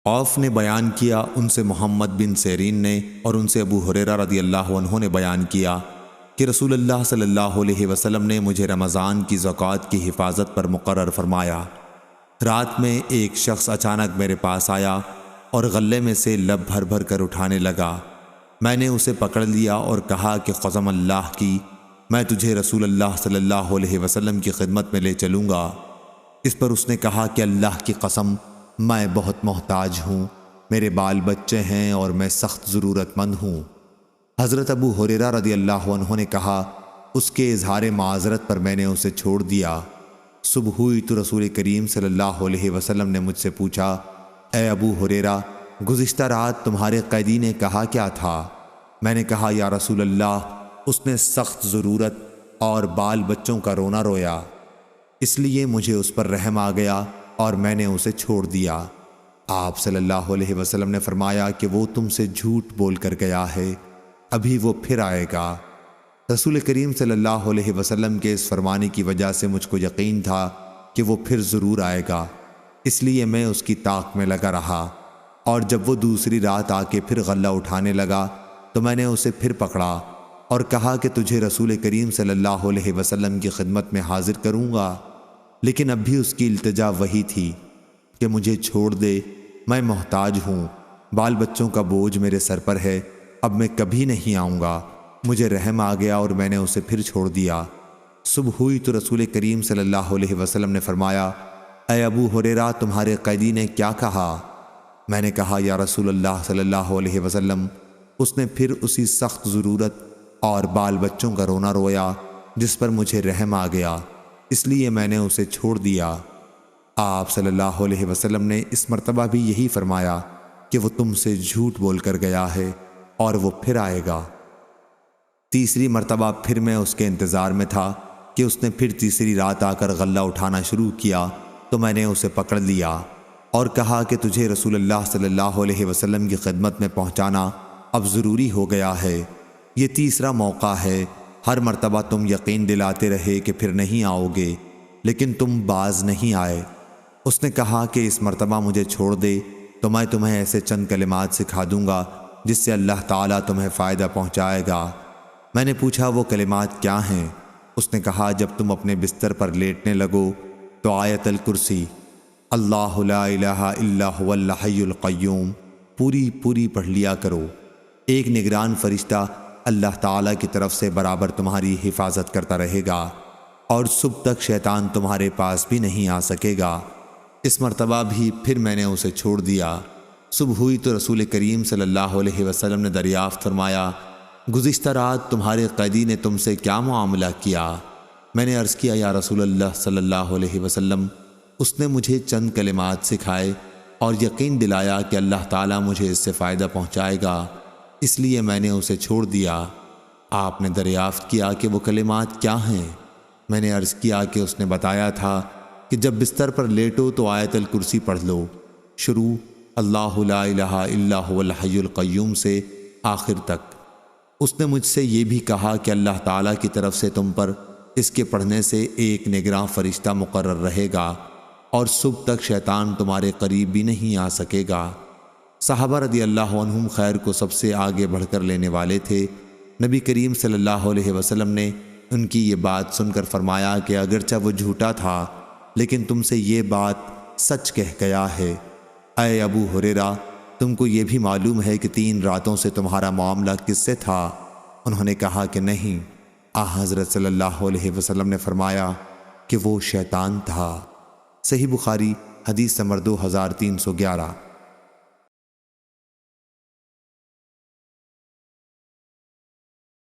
عوف نے بیان کیا ان سے محمد بن سیرین نے اور ان سے ابو ہریرہ رضی اللہ عنہ نے بیان کیا کہ رسول اللہ صلی اللہ علیہ وسلم نے مجھے رمضان کی زکوٰۃ کی حفاظت پر مقرر فرمایا۔ رات میں ایک شخص اچانک میرے پاس آیا اور غلے میں سے لب بھر بھر کر اٹھانے لگا۔ میں نے اسے پکڑ لیا اور کہا کہ قسم اللہ کی، میں تجھے رسول اللہ صلی اللہ علیہ وسلم کی خدمت میں لے چلوں گا۔ اس پر اس نے کہا کہ اللہ کی قسم، میں بہت محتاج ہوں، میرے بال بچے ہیں اور میں سخت ضرورت مند ہوں۔ حضرت ابو ہریرہ رضی اللہ عنہ نے کہا، اس کے اظہار معذرت پر میں نے اسے چھوڑ دیا۔ صبح ہوئی تو رسول کریم صلی اللہ علیہ وسلم نے مجھ سے پوچھا، اے ابو ہریرہ، گزشتہ رات تمہارے قیدی نے کہا کیا تھا؟ میں نے کہا، یا رسول اللہ، اس نے سخت ضرورت اور بال بچوں کا رونا رویا، اس لیے مجھے اس پر رحم آ گیا اور میں نے اسے چھوڑ دیا۔ آپ صلی اللہ علیہ وسلم نے فرمایا کہ وہ تم سے جھوٹ بول کر گیا ہے، ابھی وہ پھر آئے گا۔ رسول کریم صلی اللہ علیہ وسلم کے اس فرمانے کی وجہ سے مجھ کو یقین تھا کہ وہ پھر ضرور آئے گا، اس لیے میں اس کی طاق میں لگا رہا، اور جب وہ دوسری رات آ کے پھر غلہ اٹھانے لگا تو میں نے اسے پھر پکڑا اور کہا کہ تجھے رسول کریم صلی اللہ علیہ وسلم کی خدمت میں حاضر کروں گا، لیکن اب بھی اس کی التجا وہی تھی کہ مجھے چھوڑ دے، میں محتاج ہوں، بال بچوں کا بوجھ میرے سر پر ہے، اب میں کبھی نہیں آؤں گا۔ مجھے رحم آ گیا اور میں نے اسے پھر چھوڑ دیا۔ صبح ہوئی تو رسول کریم صلی اللہ علیہ وسلم نے فرمایا، اے ابو ہریرہ، تمہارے قیدی نے کیا کہا؟ میں نے کہا، یا رسول اللہ صلی اللہ علیہ وسلم، اس نے پھر اسی سخت ضرورت اور بال بچوں کا رونا رویا جس پر مجھے رحم آ گیا، اس لیے میں نے اسے چھوڑ دیا۔ آپ صلی اللہ علیہ وسلم نے اس مرتبہ بھی یہی فرمایا کہ وہ تم سے جھوٹ بول کر گیا ہے اور وہ پھر آئے گا۔ تیسری مرتبہ پھر میں اس کے انتظار میں تھا کہ اس نے پھر تیسری رات آ کر غلہ اٹھانا شروع کیا تو میں نے اسے پکڑ لیا اور کہا کہ تجھے رسول اللہ صلی اللہ علیہ وسلم کی خدمت میں پہنچانا اب ضروری ہو گیا ہے، یہ تیسرا موقع ہے۔ ہر مرتبہ تم یقین دلاتے رہے کہ پھر نہیں آؤ گے، لیکن تم باز نہیں آئے۔ اس نے کہا کہ اس مرتبہ مجھے چھوڑ دے تو میں تمہیں ایسے چند کلمات سکھا دوں گا جس سے اللہ تعالیٰ تمہیں فائدہ پہنچائے گا۔ میں نے پوچھا، وہ کلمات کیا ہیں؟ اس نے کہا، جب تم اپنے بستر پر لیٹنے لگو تو آیت الکرسی، اللہ لا الہ الا هو الحی القیوم پوری پڑھ لیا کرو۔ ایک نگران فرشتہ اللہ تعالیٰ کی طرف سے برابر تمہاری حفاظت کرتا رہے گا اور صبح تک شیطان تمہارے پاس بھی نہیں آ سکے گا۔ اس مرتبہ بھی پھر میں نے اسے چھوڑ دیا۔ صبح ہوئی تو رسول کریم صلی اللہ علیہ وسلم نے دریافت فرمایا، گزشتہ رات تمہارے قیدی نے تم سے کیا معاملہ کیا؟ میں نے عرض کیا، یا رسول اللہ صلی اللہ علیہ وسلم، اس نے مجھے چند کلمات سکھائے اور یقین دلایا کہ اللہ تعالیٰ مجھے اس سے فائدہ پہنچائے گا، اس لیے میں نے اسے چھوڑ دیا۔ آپ نے دریافت کیا کہ وہ کلمات کیا ہیں؟ میں نے عرض کیا کہ اس نے بتایا تھا کہ جب بستر پر لیٹو تو آیت الکرسی پڑھ لو، شروع اللہ لا الہ الا هو الحی القیوم سے آخر تک۔ اس نے مجھ سے یہ بھی کہا کہ اللہ تعالیٰ کی طرف سے تم پر اس کے پڑھنے سے ایک نگراں فرشتہ مقرر رہے گا اور صبح تک شیطان تمہارے قریب بھی نہیں آ سکے گا۔ صحابہ رضی اللہ عنہم خیر کو سب سے آگے بڑھ کر لینے والے تھے۔ نبی کریم صلی اللہ علیہ وسلم نے ان کی یہ بات سن کر فرمایا کہ اگرچہ وہ جھوٹا تھا لیکن تم سے یہ بات سچ کہہ گیا ہے۔ اے ابو ہریرہ، تم کو یہ بھی معلوم ہے کہ 3 راتوں سے تمہارا معاملہ کس سے تھا؟ انہوں نے کہا کہ نہیں۔ حضرت صلی اللہ علیہ وسلم نے فرمایا کہ وہ شیطان تھا۔ صحیح بخاری حدیث نمبر 2311۔